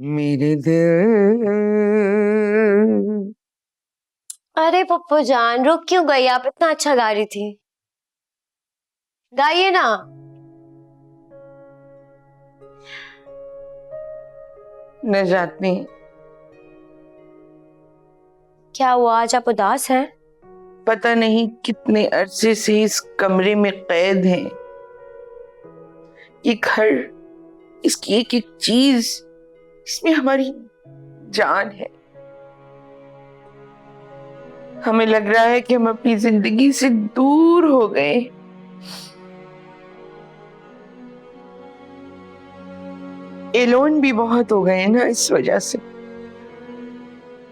मेरे दिल। अरे पप्पू जान, रुक क्यों गई? आप इतना अच्छा गा रही थी, गाइए ना। न जाती क्या हुआ, आज आप उदास हैं? पता नहीं कितने अरसे से इस कमरे में कैद हैं। ये घर, इसकी एक एक चीज, इसमें हमारी जान है। हमें लग रहा है कि हम अपनी जिंदगी से दूर हो गए। एलोन भी बहुत हो गए ना इस वजह से।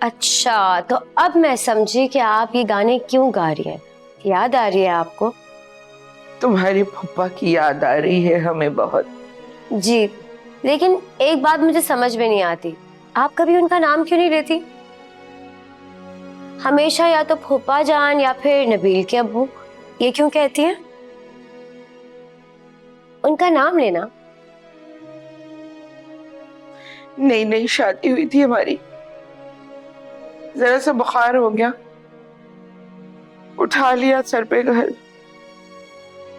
अच्छा, तो अब मैं समझी कि आप ये गाने क्यों गा रही हैं। याद आ रही है आपको? तुम्हारे पापा की याद आ रही है हमें बहुत। जी, लेकिन एक बात मुझे समझ में नहीं आती, आप कभी उनका नाम क्यों नहीं लेती? हमेशा या तो फूफा जान या फिर नबील के अब्बू, ये क्यों कहती हैं? उनका नाम लेना। नई नई शादी हुई थी हमारी, जरा सा बुखार हो गया, उठा लिया सर पे घर।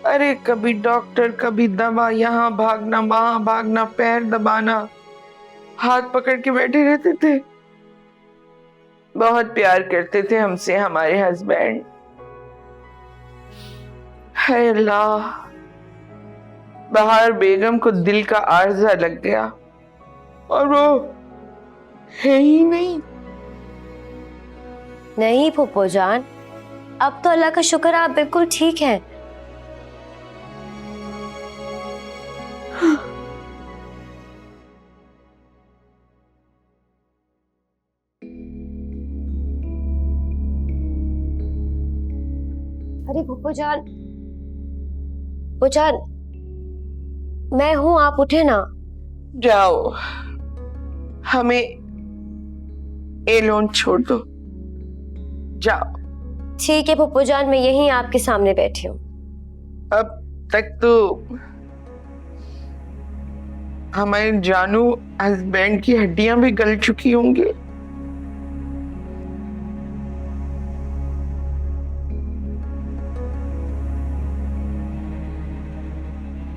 अरे कभी डॉक्टर, कभी दवा, यहाँ भागना वहां भागना, पैर दबाना, हाथ पकड़ के बैठे रहते थे। बहुत प्यार करते थे हमसे हमारे हस्बैंड। हाय अल्लाह, बहार बेगम को दिल का आर्जा लग गया और वो है ही नहीं। नहीं फूफो जान, अब तो अल्लाह का शुक्र, आप बिल्कुल ठीक हैं। अरे फूफो जान, मैं हूं, आप उठे ना। जाओ, हमें एलोन छोड़ दो, जाओ। ठीक है फूफो जान, मैं यहीं आपके सामने बैठी हूँ। अब तक तो हमारे जानू हस्बैंड की हड्डियां भी गल चुकी होंगी।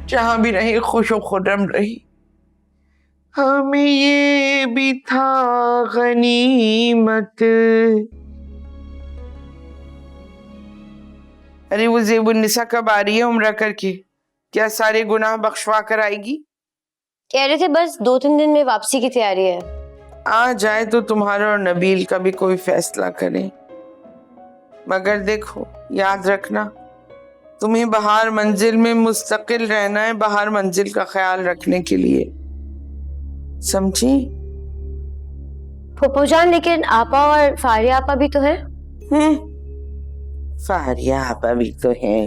जहां भी रही खुशो खुर्रम रही। हमें ये भी था गनीमत। अरे वो ज़ेबुन्निसा कब आ रही है उम्रा करके? क्या सारे गुनाह बख्शवा कर आएगी? कह रहे थे बस 2-3 दिन में वापसी की तैयारी है। आ जाए तो तुम्हारा और नबील का भी कोई फैसला करें। मगर देखो, याद रखना, तुम्हें बहार मंजिल में मुस्तकिल रहना है, बहार मंजिल का ख्याल रखने के लिए, समझी? फूफो जान, लेकिन आपा और फारिया आपा भी तो हैं। फारिया आपा भी तो है,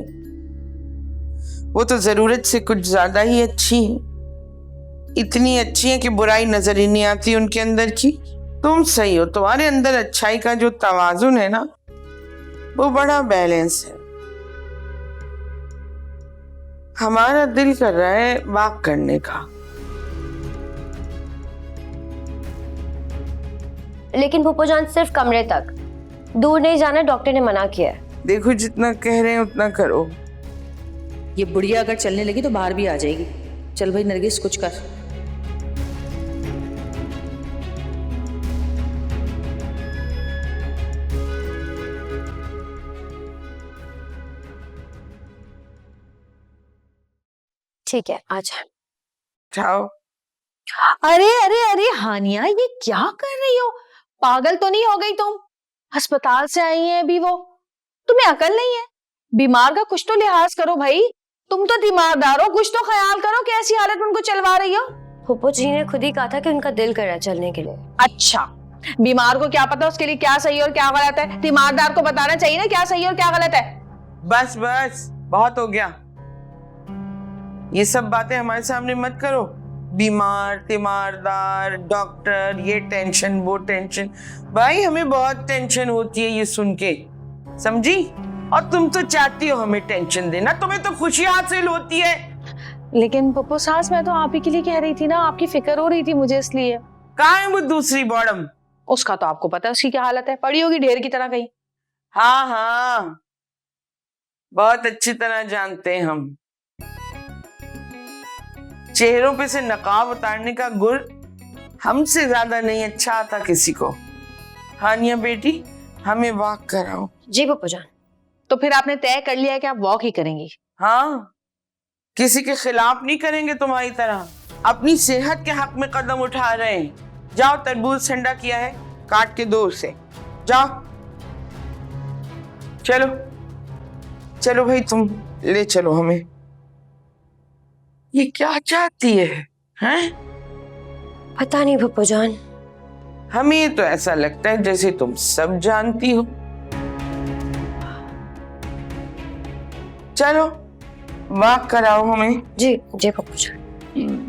वो तो जरूरत से कुछ ज्यादा ही अच्छी है। इतनी अच्छी है कि बुराई नजर ही नहीं आती उनके अंदर की। तुम सही हो, तुम्हारे अंदर अच्छाई का जो तवाजुन है ना, वो बड़ा बैलेंस है। हमारा दिल कर रहा है वाक करने का। लेकिन फूफो जान, सिर्फ कमरे तक, दूर नहीं जाना, डॉक्टर ने मना किया है। देखो, जितना कह रहे हैं उतना करो। ये बुढ़िया अगर चलने लगी तो बाहर भी आ जाएगी। चल भाई नरगिस, कुछ कर। ठीक है, आजा। जाओ। अरे अरे अरे हानिया, ये क्या कर रही हो? पागल तो नहीं हो गई तुम? अस्पताल से आई है अभी वो, तुम्हें अकल नहीं है? बीमार का कुछ तो लिहाज करो भाई, तुम तो तीमारदार हो, कुछ तो ख्याल करो कि ऐसी हालत में उनको चलवा रही हो। फूफो जी ने खुद ही कहा था कि उनका दिल कर रहा है चलने के लिए। अच्छा, बीमार को क्या पता उसके लिए क्या सही और क्या गलत है? तीमारदार को बताना चाहिए ना क्या सही और क्या गलत है। बस बस, बहुत हो गया। ये सब बातें हमारे सामने मत करो। बीमार, तीमारदार, डॉक्टर, ये टेंशन वो टेंशन। भाई हमें बहुत टेंशन होती है ये सुन के, समझी? और तुम तो चाहती हो हमें टेंशन देना, तुम्हें तो खुशी हासिल होती है। लेकिन पप्पू सास, मैं तो आप ही के लिए कह रही थी ना, आपकी फिक्र हो रही थी मुझे इसलिए। कहाँ है वो दूसरी बॉडम? उसका तो आपको पता है उसकी क्या हालत है, पड़ी होगी ढेर की तरह कहीं। हाँ हाँ, बहुत अच्छी तरह जानते हैं हम। चेहरों पे से नकाब उतारने का गुण हमसे ज्यादा नहीं अच्छा आता किसी को। हानिया बेटी, हमें वॉक कराओ। जी पप्पू जान। तो फिर आपने तय कर लिया है कि आप वॉक ही करेंगी? हाँ, किसी के खिलाफ नहीं करेंगे तुम्हारी तरह। अपनी सेहत के हक में कदम उठा रहे हैं। जाओ, तरबूज ठंडा किया है, काट के दो उसे। जाओ, चलो चलो भाई, तुम ले चलो हमें। ये क्या चाहती है, हैं? पता नहीं पप्पू जान। हमें तो ऐसा लगता है जैसे तुम सब जानती हो। चलो, वॉक कराओ हमें। जी जी पप्पू जान।